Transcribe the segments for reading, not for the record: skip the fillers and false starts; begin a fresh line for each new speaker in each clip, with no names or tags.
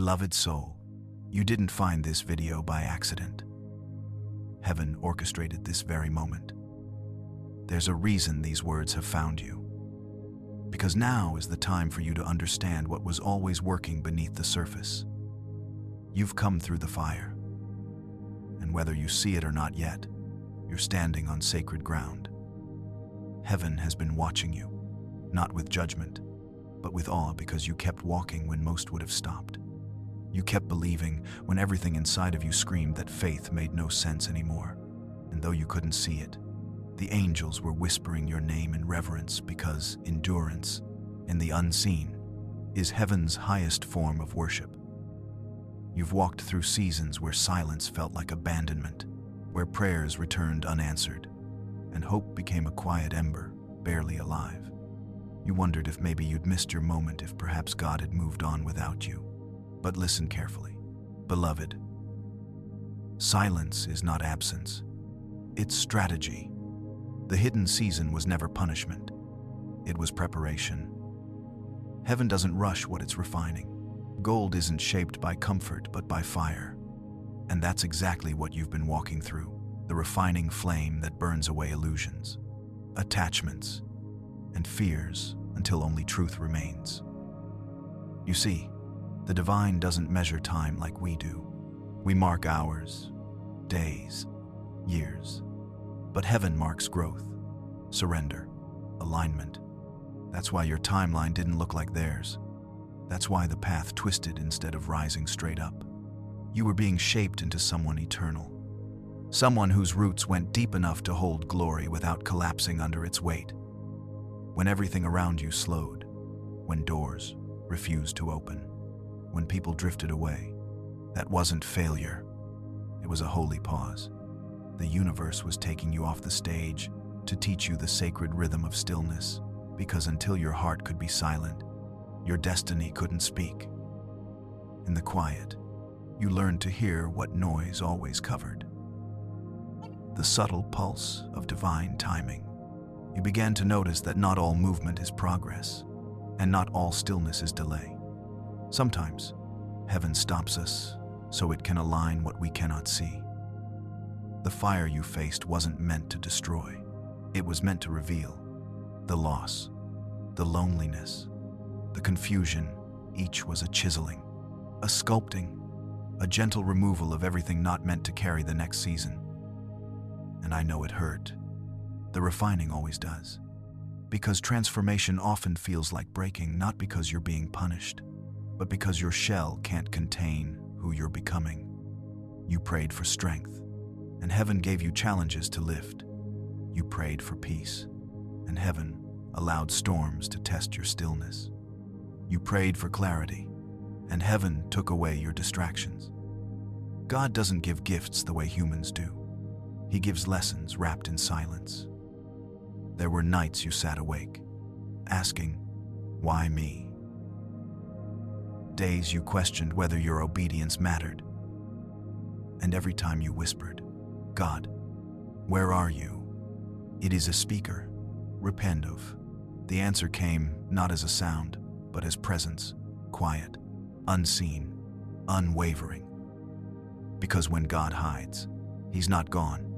Beloved soul, you didn't find this video by accident. Heaven orchestrated this very moment. There's a reason these words have found you. Because now is the time for you to understand what was always working beneath the surface. You've come through the fire. And whether you see it or not yet, you're standing on sacred ground. Heaven has been watching you, not with judgment, but with awe, because you kept walking when most would have stopped. You kept believing when everything inside of you screamed that faith made no sense anymore. And though you couldn't see it, the angels were whispering your name in reverence, because endurance, in the unseen, is heaven's highest form of worship. You've walked through seasons where silence felt like abandonment, where prayers returned unanswered, and hope became a quiet ember, barely alive. You wondered if maybe you'd missed your moment, if perhaps God had moved on without you. But listen carefully, beloved. Silence is not absence. It's strategy. The hidden season was never punishment. It was preparation. Heaven doesn't rush what it's refining. Gold isn't shaped by comfort, but by fire. And that's exactly what you've been walking through, the refining flame that burns away illusions, attachments, and fears until only truth remains. You see, the divine doesn't measure time like we do. We mark hours, days, years. But heaven marks growth, surrender, alignment. That's why your timeline didn't look like theirs. That's why the path twisted instead of rising straight up. You were being shaped into someone eternal. Someone whose roots went deep enough to hold glory without collapsing under its weight. When everything around you slowed, when doors refused to open, when people drifted away, that wasn't failure. It was a holy pause. The universe was taking you off the stage to teach you the sacred rhythm of stillness, because until your heart could be silent, your destiny couldn't speak. In the quiet, you learned to hear what noise always covered. The subtle pulse of divine timing. You began to notice that not all movement is progress, and not all stillness is delay. Sometimes, heaven stops us so it can align what we cannot see. The fire you faced wasn't meant to destroy. It was meant to reveal the loss, the loneliness, the confusion. Each was a chiseling, a sculpting, a gentle removal of everything not meant to carry the next season. And I know it hurt. The refining always does. Because transformation often feels like breaking, not because you're being punished, but because your shell can't contain who you're becoming. You prayed for strength, and heaven gave you challenges to lift. You prayed for peace, and heaven allowed storms to test your stillness. You prayed for clarity, and heaven took away your distractions. God doesn't give gifts the way humans do. He gives lessons wrapped in silence. There were nights you sat awake, asking, "Why me?" Days you questioned whether your obedience mattered. And every time you whispered, "God, where are you?" It is a speaker. Repent of. The answer came not as a sound, but as presence, quiet, unseen, unwavering. Because when God hides, He's not gone.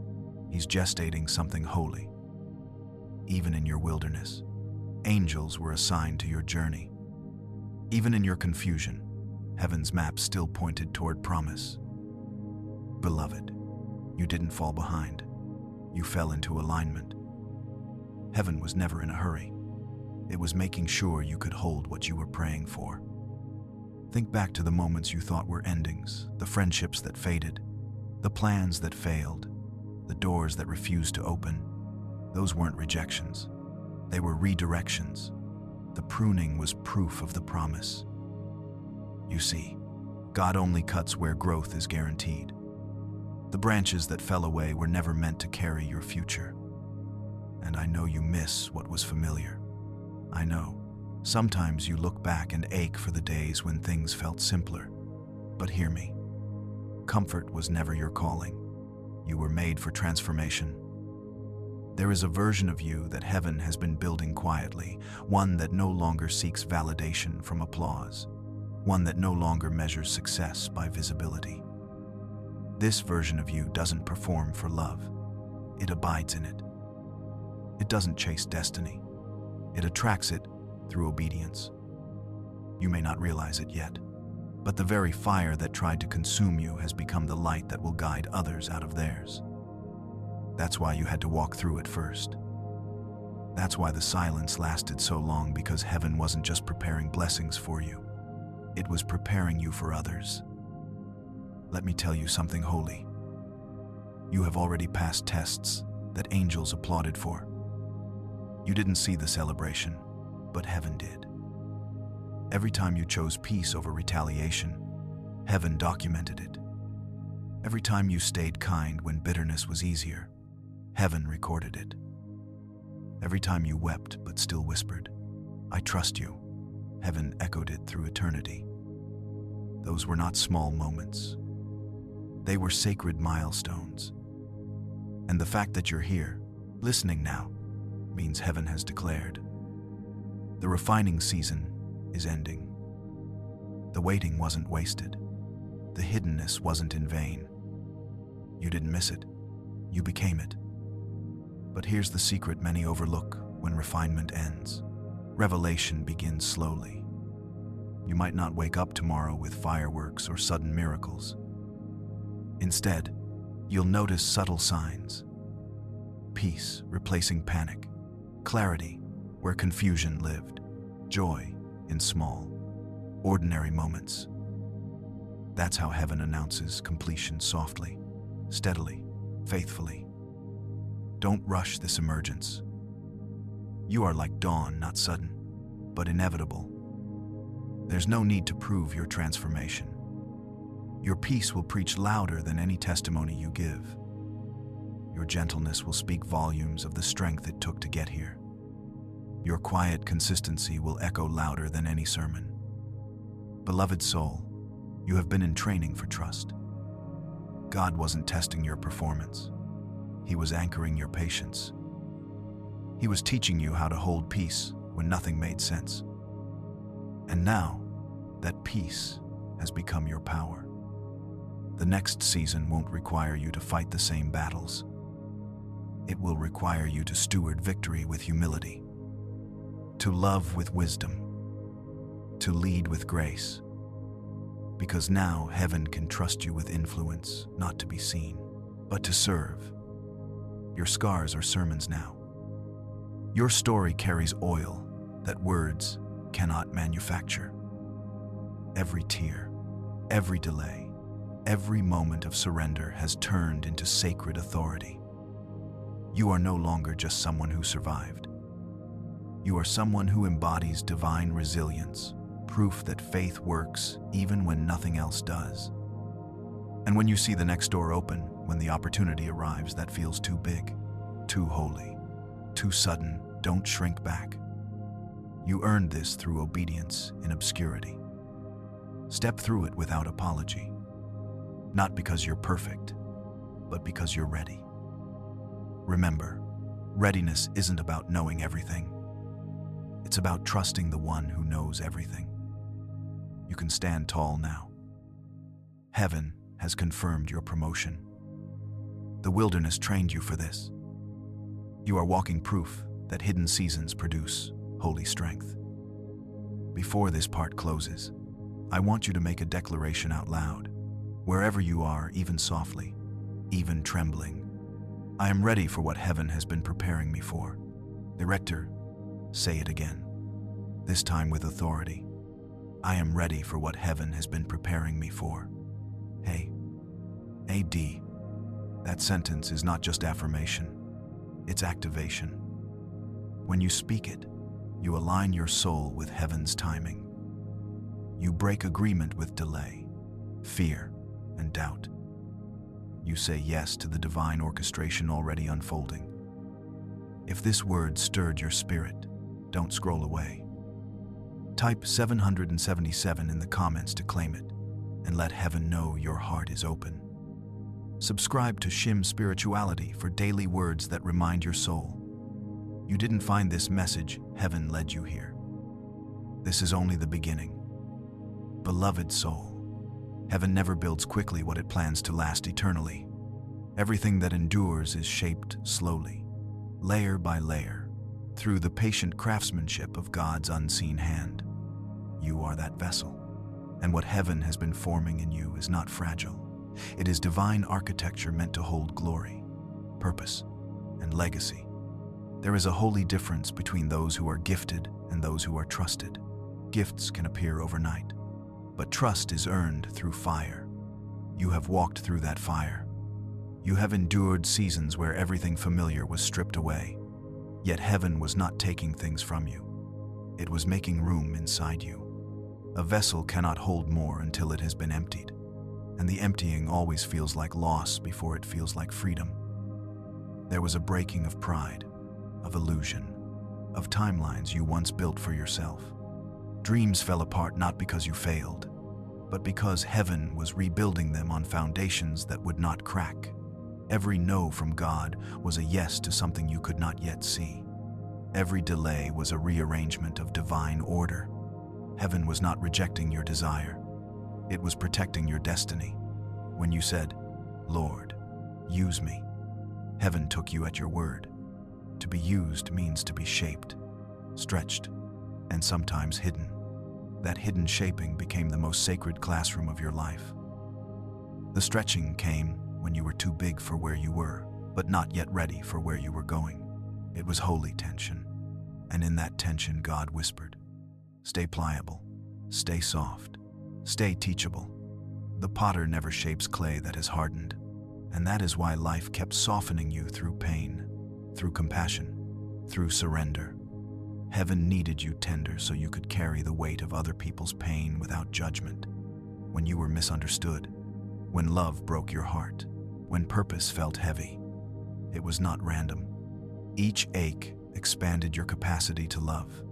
He's gestating something holy. Even in your wilderness, angels were assigned to your journey. Even in your confusion, heaven's map still pointed toward promise. Beloved, you didn't fall behind. You fell into alignment. Heaven was never in a hurry. It was making sure you could hold what you were praying for. Think back to the moments you thought were endings, the friendships that faded, the plans that failed, the doors that refused to open. Those weren't rejections. They were redirections. The pruning was proof of the promise. You see, God only cuts where growth is guaranteed. The branches that fell away were never meant to carry your future. And I know you miss what was familiar. I know. Sometimes you look back and ache for the days when things felt simpler. But hear me. Comfort was never your calling. You were made for transformation. There is a version of you that heaven has been building quietly, one that no longer seeks validation from applause. one that no longer measures success by visibility. This version of you doesn't perform for love. It abides in it. It doesn't chase destiny. It attracts it through obedience. You may not realize it yet, but the very fire that tried to consume you has become the light that will guide others out of theirs. That's why you had to walk through it first. That's why the silence lasted so long, because heaven wasn't just preparing blessings for you. It was preparing you for others. Let me tell you something holy. You have already passed tests that angels applauded for. You didn't see the celebration, but heaven did. Every time you chose peace over retaliation, heaven documented it. Every time you stayed kind when bitterness was easier, heaven recorded it. Every time you wept but still whispered, "I trust you," heaven echoed it through eternity. Those were not small moments. They were sacred milestones. And the fact that you're here, listening now, means heaven has declared. The refining season is ending. The waiting wasn't wasted. The hiddenness wasn't in vain. You didn't miss it. You became it. But here's the secret many overlook when refinement ends. Revelation begins slowly. You might not wake up tomorrow with fireworks or sudden miracles. Instead, you'll notice subtle signs. Peace replacing panic. Clarity where confusion lived. Joy in small, ordinary moments. That's how heaven announces completion softly, steadily, faithfully. Don't rush this emergence. You are like dawn, not sudden, but inevitable. There's no need to prove your transformation. Your peace will preach louder than any testimony you give. Your gentleness will speak volumes of the strength it took to get here. Your quiet consistency will echo louder than any sermon. Beloved soul, you have been in training for trust. God wasn't testing your performance. He was anchoring your patience. He was teaching you how to hold peace when nothing made sense. And now, that peace has become your power. The next season won't require you to fight the same battles. It will require you to steward victory with humility, to love with wisdom, to lead with grace. Because now heaven can trust you with influence, not to be seen, but to serve. Your scars are sermons now. Your story carries oil that words cannot manufacture. Every tear, every delay, every moment of surrender has turned into sacred authority. You are no longer just someone who survived. You are someone who embodies divine resilience, proof that faith works even when nothing else does. And when you see the next door open, when the opportunity arrives that feels too big, too holy, too sudden, don't shrink back. You earned this through obedience in obscurity. Step through it without apology. Not because you're perfect, but because you're ready. Remember, readiness isn't about knowing everything. It's about trusting the one who knows everything. You can stand tall now. Heaven has confirmed your promotion. The wilderness trained you for this. You are walking proof that hidden seasons produce holy strength. Before this part closes, I want you to make a declaration out loud, wherever you are, even softly, even trembling. I am ready for what heaven has been preparing me for. Director, say it again, this time with authority. I am ready for what heaven has been preparing me for. Hey, AD, that sentence is not just affirmation, it's activation. When you speak it, you align your soul with heaven's timing. You break agreement with delay, fear, and doubt. You say yes to the divine orchestration already unfolding. If this word stirred your spirit, don't scroll away. Type 777 in the comments to claim it, and let heaven know your heart is open. Subscribe to Shim Spirituality for daily words that remind your soul. You didn't find this message, heaven led you here. This is only the beginning. beloved soul. Heaven never builds quickly what it plans to last eternally. Everything that endures is shaped slowly, layer by layer, through the patient craftsmanship of God's unseen hand. You are that vessel, and what heaven has been forming in you is not fragile. It is divine architecture meant to hold glory, purpose, and legacy. There is a holy difference between those who are gifted and those who are trusted. Gifts can appear overnight, but trust is earned through fire. You have walked through that fire. You have endured seasons where everything familiar was stripped away, yet heaven was not taking things from you. It was making room inside you. A vessel cannot hold more until it has been emptied, and the emptying always feels like loss before it feels like freedom. There was a breaking of pride, of illusion, of timelines you once built for yourself. Dreams fell apart not because you failed, but because heaven was rebuilding them on foundations that would not crack. Every no from God was a yes to something you could not yet see. Every delay was a rearrangement of divine order. Heaven was not rejecting your desire. It was protecting your destiny. When you said, "Lord, use me," heaven took you at your word. To be used means to be shaped, stretched, and sometimes hidden. That hidden shaping became the most sacred classroom of your life. The stretching came when you were too big for where you were, but not yet ready for where you were going. It was holy tension, and in that tension God whispered, "Stay pliable, stay soft, stay teachable." The potter never shapes clay that has hardened, and that is why life kept softening you through pain, through compassion, through surrender. Heaven needed you tender so you could carry the weight of other people's pain without judgment. When you were misunderstood, when love broke your heart, when purpose felt heavy, it was not random. Each ache expanded your capacity to love,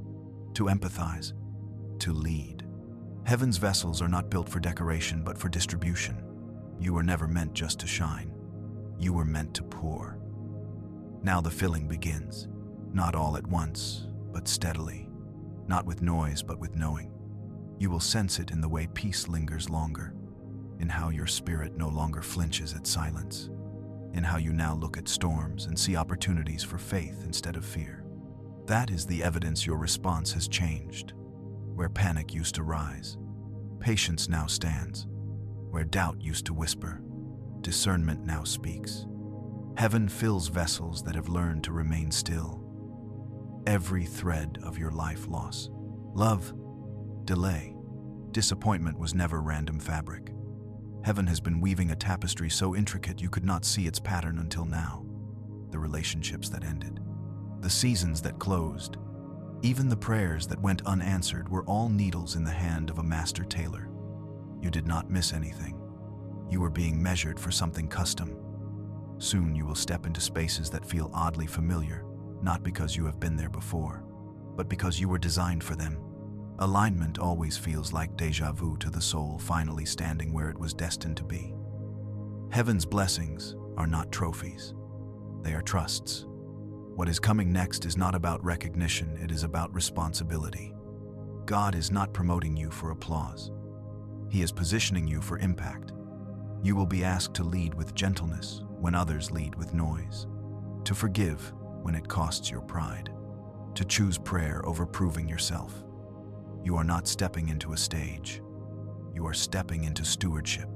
to empathize, to lead. Heaven's vessels are not built for decoration but for distribution. You were never meant just to shine. You were meant to pour. Now the filling begins, not all at once, but steadily, not with noise but with knowing. You will sense it in the way peace lingers longer, in how your spirit no longer flinches at silence, in how you now look at storms and see opportunities for faith instead of fear. That is the evidence your response has changed. Where panic used to rise, patience now stands. Where doubt used to whisper, discernment now speaks. Heaven fills vessels that have learned to remain still. Every thread of your life loss, love, delay, disappointment was never random fabric. Heaven has been weaving a tapestry so intricate you could not see its pattern until now. The relationships that ended, the seasons that closed, even the prayers that went unanswered were all needles in the hand of a master tailor. You did not miss anything. You were being measured for something custom. Soon you will step into spaces that feel oddly familiar, not because you have been there before, but because you were designed for them. Alignment always feels like déjà vu to the soul finally standing where it was destined to be. Heaven's blessings are not trophies. They are trusts. What is coming next is not about recognition, it is about responsibility. God is not promoting you for applause. He is positioning you for impact. You will be asked to lead with gentleness when others lead with noise, to forgive when it costs your pride, to choose prayer over proving yourself. You are not stepping into a stage. You are stepping into stewardship.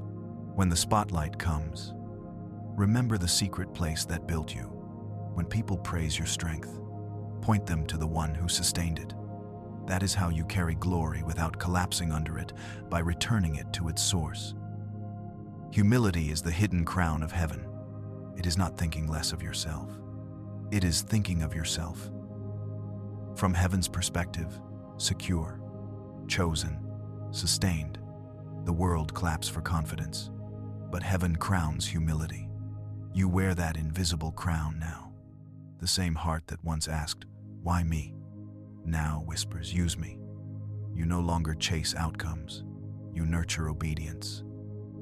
When the spotlight comes, remember the secret place that built you. When people praise your strength, point them to the one who sustained it. That is how you carry glory without collapsing under it, by returning it to its source. Humility is the hidden crown of heaven. It is not thinking less of yourself. It is thinking of yourself. From heaven's perspective, secure, chosen, sustained, the world claps for confidence. But heaven crowns humility. You wear that invisible crown now. The same heart that once asked, "Why me?" now whispers, "Use me." You no longer chase outcomes. You nurture obedience.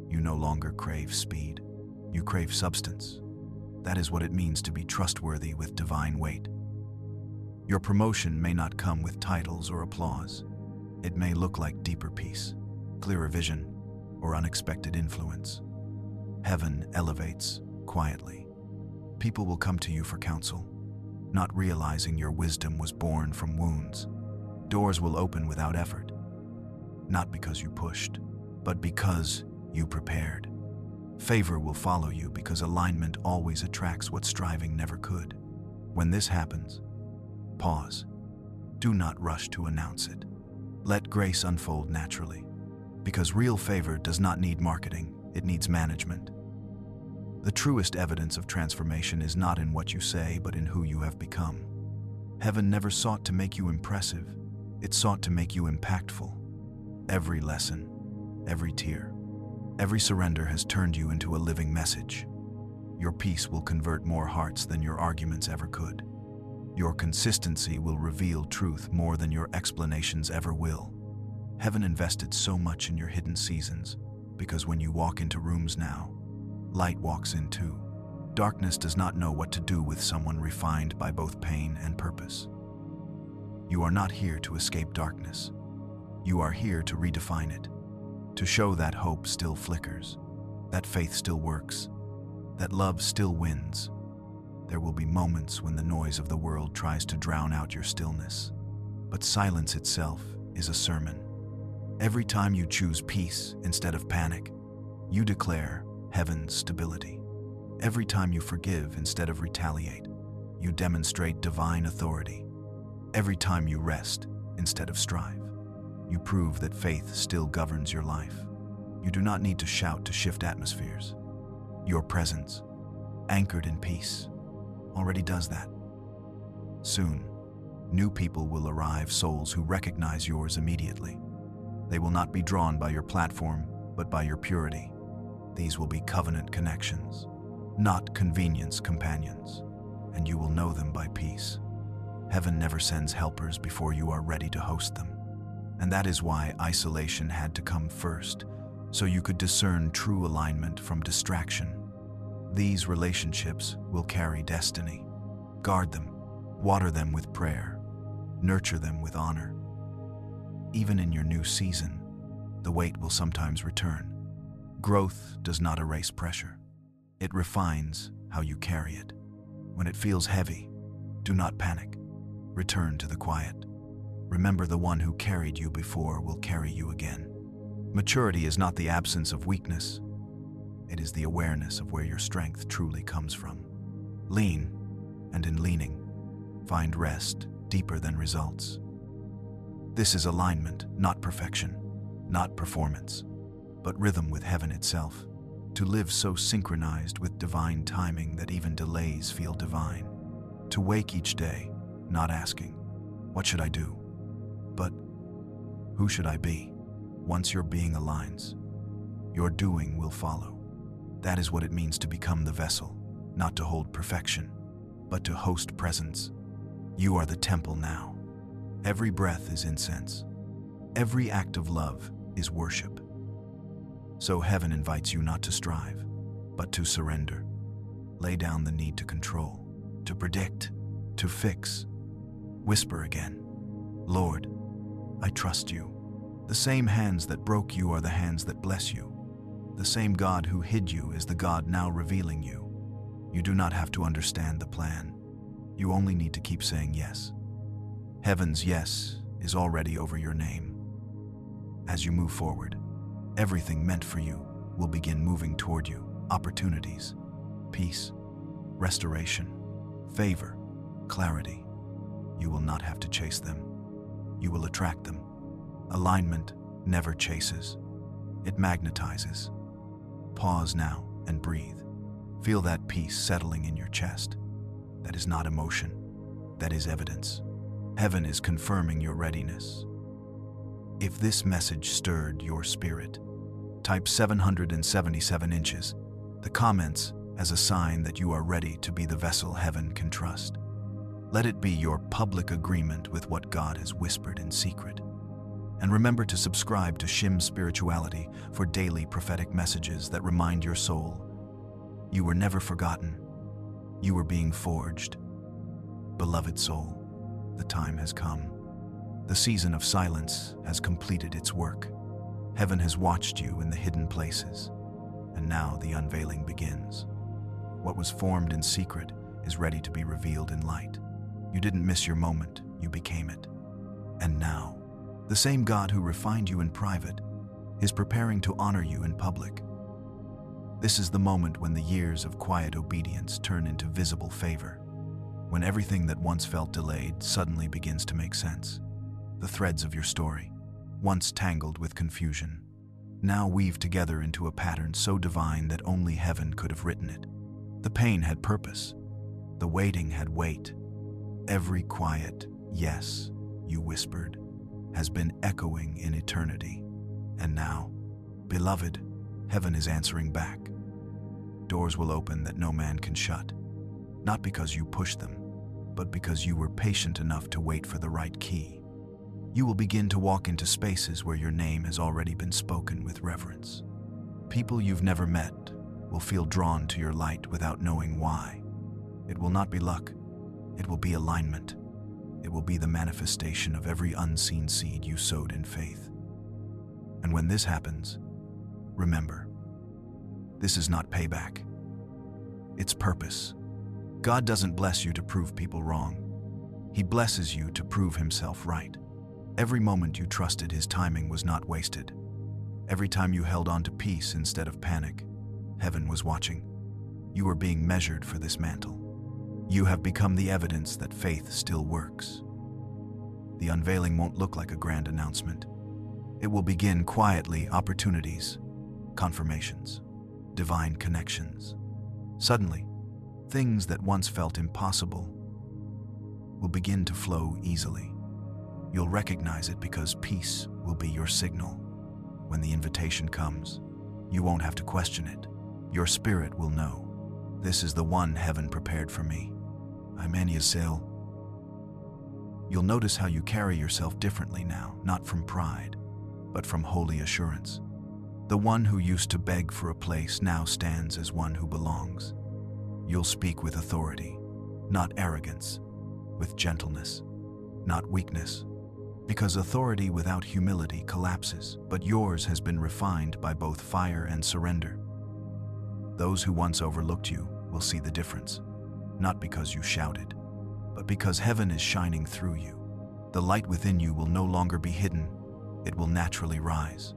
You no longer crave speed. You crave substance. That is what it means to be trustworthy with divine weight. Your promotion may not come with titles or applause. It may look like deeper peace, clearer vision, or unexpected influence. Heaven elevates quietly. People will come to you for counsel, not realizing your wisdom was born from wounds. Doors will open without effort, not because you pushed, but because you prepared. Favor will follow you because alignment always attracts what striving never could. When this happens, pause. Do not rush to announce it. Let grace unfold naturally, because real favor does not need marketing, it needs management. The truest evidence of transformation is not in what you say, but in who you have become. Heaven never sought to make you impressive, it sought to make you impactful. Every lesson, every tear, every surrender has turned you into a living message. Your peace will convert more hearts than your arguments ever could. Your consistency will reveal truth more than your explanations ever will. Heaven invested so much in your hidden seasons, because when you walk into rooms now, light walks in too. Darkness does not know what to do with someone refined by both pain and purpose. You are not here to escape darkness. You are here to redefine it, to show that hope still flickers, that faith still works, that love still wins. There will be moments when the noise of the world tries to drown out your stillness, but silence itself is a sermon. Every time you choose peace instead of panic, you declare heaven's stability. Every time you forgive instead of retaliate, you demonstrate divine authority. Every time you rest instead of strive, you prove that faith still governs your life. You do not need to shout to shift atmospheres. Your presence, anchored in peace, already does that. Soon, new people will arrive, souls who recognize yours immediately. They will not be drawn by your platform, but by your purity. These will be covenant connections, not convenience companions, and you will know them by peace. Heaven never sends helpers before you are ready to host them. And that is why isolation had to come first, so you could discern true alignment from distraction. These relationships will carry destiny. Guard them, water them with prayer, nurture them with honor. Even in your new season, the weight will sometimes return. Growth does not erase pressure. It refines how you carry it. When it feels heavy, do not panic. Return to the quiet. Remember, the one who carried you before will carry you again. Maturity is not the absence of weakness. It is the awareness of where your strength truly comes from. Lean, and in leaning, find rest deeper than results. This is alignment, not perfection, not performance, but rhythm with heaven itself. To live so synchronized with divine timing that even delays feel divine. To wake each day, not asking, "What should I do?" but "Who should I be?" Once your being aligns, your doing will follow. That is what it means to become the vessel, not to hold perfection, but to host presence. You are the temple now. Every breath is incense. Every act of love is worship. So heaven invites you not to strive, but to surrender. Lay down the need to control, to predict, to fix. Whisper again, "Lord, I trust you." The same hands that broke you are the hands that bless you. The same God who hid you is the God now revealing you. You do not have to understand the plan. You only need to keep saying yes. Heaven's yes is already over your name. As you move forward, everything meant for you will begin moving toward you. Opportunities, peace, restoration, favor, clarity. You will not have to chase them. You will attract them. Alignment never chases. It magnetizes. Pause now and breathe. Feel that peace settling in your chest. That is not emotion. That is evidence. Heaven is confirming your readiness. If this message stirred your spirit, type 777 inches, the comments, as a sign that you are ready to be the vessel heaven can trust. Let it be your public agreement with what God has whispered in secret. And remember to subscribe to Shim Spirituality for daily prophetic messages that remind your soul you were never forgotten. You were being forged. Beloved soul, the time has come. The season of silence has completed its work. Heaven has watched you in the hidden places, and now the unveiling begins. What was formed in secret is ready to be revealed in light. You didn't miss your moment, you became it. And now, the same God who refined you in private is preparing to honor you in public. This is the moment when the years of quiet obedience turn into visible favor, when everything that once felt delayed suddenly begins to make sense. The threads of your story, once tangled with confusion, now weave together into a pattern so divine that only heaven could have written it. The pain had purpose. The waiting had weight. Every quiet yes you whispered has been echoing in eternity. And now, beloved, heaven is answering back. Doors will open that no man can shut, not because you pushed them, but because you were patient enough to wait for the right key. You will begin to walk into spaces where your name has already been spoken with reverence. People you've never met will feel drawn to your light without knowing why. It will not be luck. It will be alignment. It will be the manifestation of every unseen seed you sowed in faith. And when this happens, remember, this is not payback. It's purpose. God doesn't bless you to prove people wrong. He blesses you to prove himself right. Every moment you trusted his timing was not wasted. Every time you held on to peace instead of panic, heaven was watching. You were being measured for this mantle. You have become the evidence that faith still works. The unveiling won't look like a grand announcement. It will begin quietly, opportunities, confirmations, divine connections. Suddenly, things that once felt impossible will begin to flow easily. You'll recognize it because peace will be your signal. When the invitation comes, you won't have to question it. Your spirit will know, this is the one heaven prepared for me. I'm Aniasil. You'll notice how you carry yourself differently now, not from pride, but from holy assurance. The one who used to beg for a place now stands as one who belongs. You'll speak with authority, not arrogance, with gentleness, not weakness, because authority without humility collapses, but yours has been refined by both fire and surrender. Those who once overlooked you will see the difference, not because you shouted, but because heaven is shining through you. The light within you will no longer be hidden. It will naturally rise.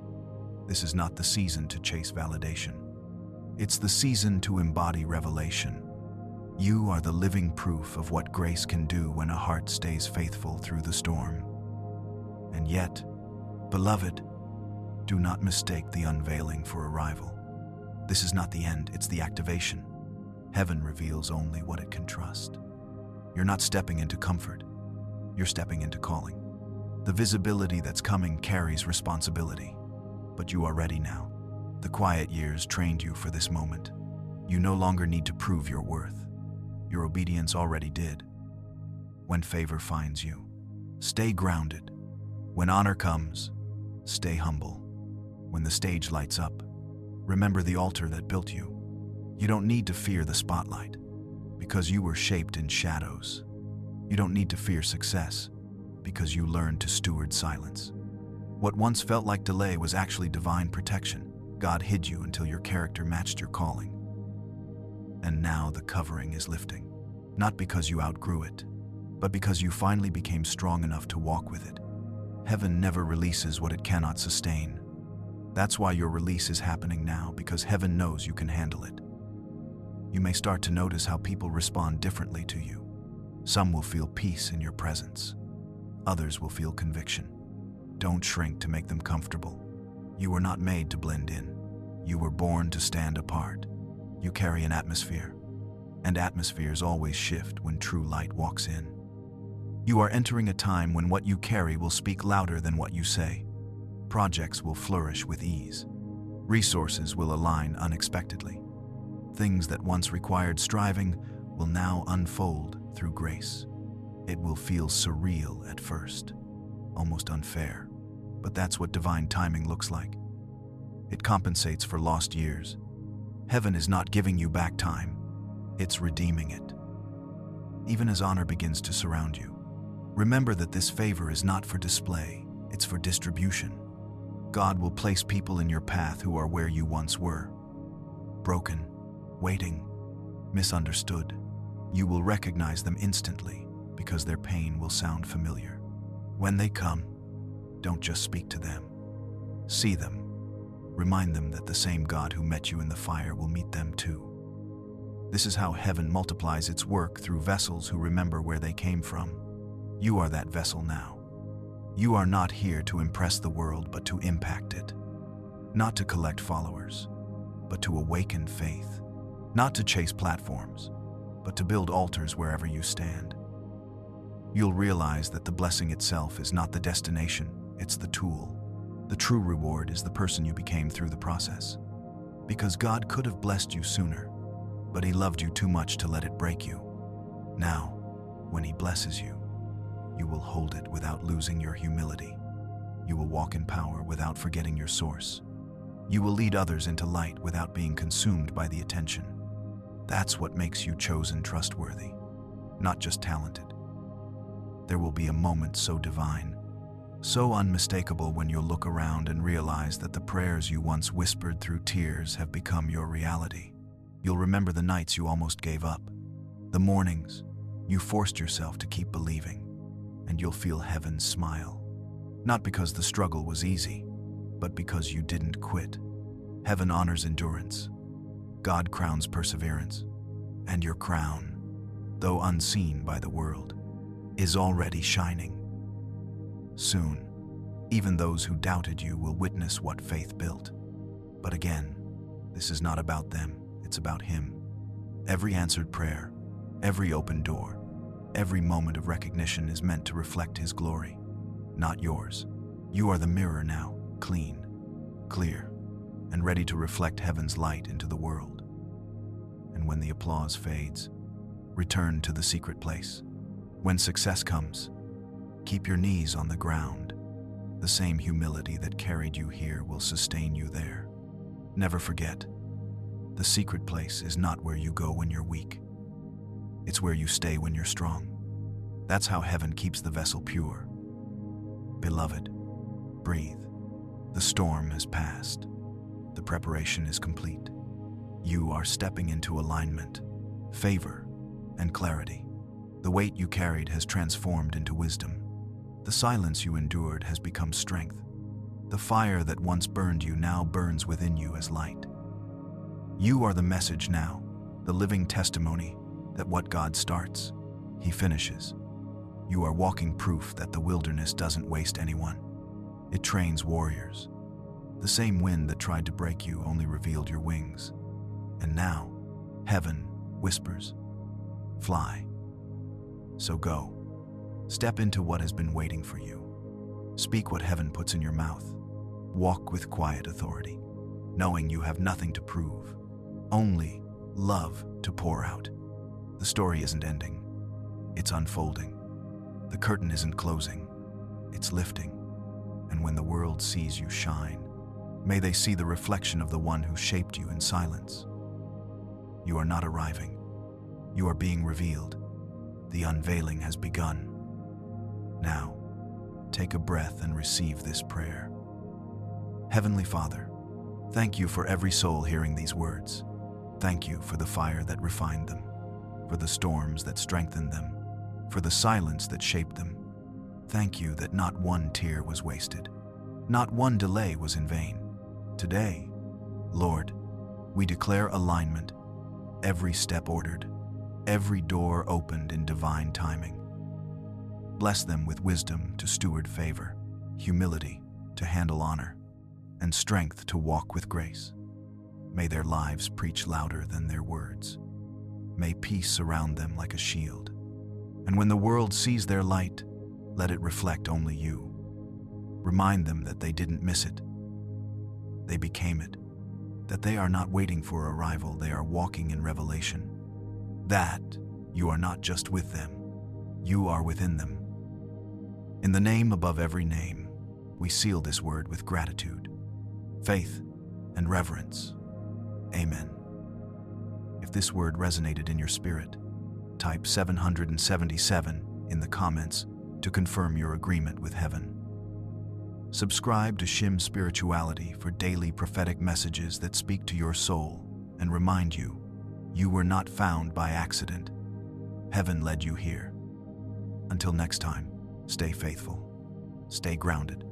This is not the season to chase validation. It's the season to embody revelation. You are the living proof of what grace can do when a heart stays faithful through the storm. And yet, beloved, do not mistake the unveiling for arrival. This is not the end, it's the activation. Heaven reveals only what it can trust. You're not stepping into comfort. You're stepping into calling. The visibility that's coming carries responsibility. But you are ready now. The quiet years trained you for this moment. You no longer need to prove your worth. Your obedience already did. When favor finds you, stay grounded. When honor comes, stay humble. When the stage lights up, remember the altar that built you. You don't need to fear the spotlight, because you were shaped in shadows. You don't need to fear success, because you learned to steward silence. What once felt like delay was actually divine protection. God hid you until your character matched your calling. And now the covering is lifting, not because you outgrew it, but because you finally became strong enough to walk with it. Heaven never releases what it cannot sustain. That's why your release is happening now, because heaven knows you can handle it. You may start to notice how people respond differently to you. Some will feel peace in your presence. Others will feel conviction. Don't shrink to make them comfortable. You were not made to blend in. You were born to stand apart. You carry an atmosphere, and atmospheres always shift when true light walks in. You are entering a time when what you carry will speak louder than what you say. Projects will flourish with ease. Resources will align unexpectedly. Things that once required striving will now unfold through grace. It will feel surreal at first, almost unfair, but that's what divine timing looks like. It compensates for lost years. Heaven is not giving you back time, it's redeeming it. Even as honor begins to surround you, remember that this favor is not for display, it's for distribution. God will place people in your path who are where you once were. Broken, waiting, misunderstood. You will recognize them instantly because their pain will sound familiar. When they come, don't just speak to them. See them. Remind them that the same God who met you in the fire will meet them too. This is how heaven multiplies its work through vessels who remember where they came from. You are that vessel now. You are not here to impress the world, but to impact it. Not to collect followers, but to awaken faith. Not to chase platforms, but to build altars wherever you stand. You'll realize that the blessing itself is not the destination, it's the tool. The true reward is the person you became through the process. Because God could have blessed you sooner, but He loved you too much to let it break you. Now, when He blesses you, you will hold it without losing your humility. You will walk in power without forgetting your source. You will lead others into light without being consumed by the attention. That's what makes you chosen trustworthy, not just talented. There will be a moment so divine, so unmistakable when you'll look around and realize that the prayers you once whispered through tears have become your reality. You'll remember the nights you almost gave up, the mornings you forced yourself to keep believing, and you'll feel heaven's smile. Not because the struggle was easy, but because you didn't quit. Heaven honors endurance. God crowns perseverance. And your crown, though unseen by the world, is already shining. Soon, even those who doubted you will witness what faith built. But again, this is not about them, it's about Him. Every answered prayer, every open door, every moment of recognition is meant to reflect His glory, not yours. You are the mirror now, clean, clear, and ready to reflect heaven's light into the world. And when the applause fades, return to the secret place. When success comes, keep your knees on the ground. The same humility that carried you here will sustain you there. Never forget, the secret place is not where you go when you're weak. It's where you stay when you're strong. That's how heaven keeps the vessel pure. Beloved, breathe. The storm has passed. The preparation is complete. You are stepping into alignment, favor, and clarity. The weight you carried has transformed into wisdom. The silence you endured has become strength. The fire that once burned you now burns within you as light. You are the message now, the living testimony that what God starts, He finishes. You are walking proof that the wilderness doesn't waste anyone. It trains warriors. The same wind that tried to break you only revealed your wings. And now, heaven whispers, fly. So go. Step into what has been waiting for you. Speak what heaven puts in your mouth. Walk with quiet authority, knowing you have nothing to prove, only love to pour out. The story isn't ending. It's unfolding. The curtain isn't closing. It's lifting. And when the world sees you shine, may they see the reflection of the one who shaped you in silence. You are not arriving. You are being revealed. The unveiling has begun. Now, take a breath and receive this prayer. Heavenly Father, thank you for every soul hearing these words. Thank you for the fire that refined them, for the storms that strengthened them, for the silence that shaped them. Thank you that not one tear was wasted, not one delay was in vain. Today, Lord, we declare alignment, every step ordered, every door opened in divine timing. Bless them with wisdom to steward favor, humility to handle honor, and strength to walk with grace. May their lives preach louder than their words. May peace surround them like a shield. And when the world sees their light, let it reflect only you. Remind them that they didn't miss it. They became it. That they are not waiting for arrival, they are walking in revelation. That you are not just with them, you are within them. In the name above every name, we seal this word with gratitude, faith, and reverence. Amen. If this word resonated in your spirit, type 777 in the comments to confirm your agreement with heaven. Subscribe to Shim Spirituality for daily prophetic messages that speak to your soul and remind you, you were not found by accident. Heaven led you here. Until next time, stay faithful, stay grounded,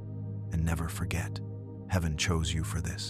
and never forget, heaven chose you for this.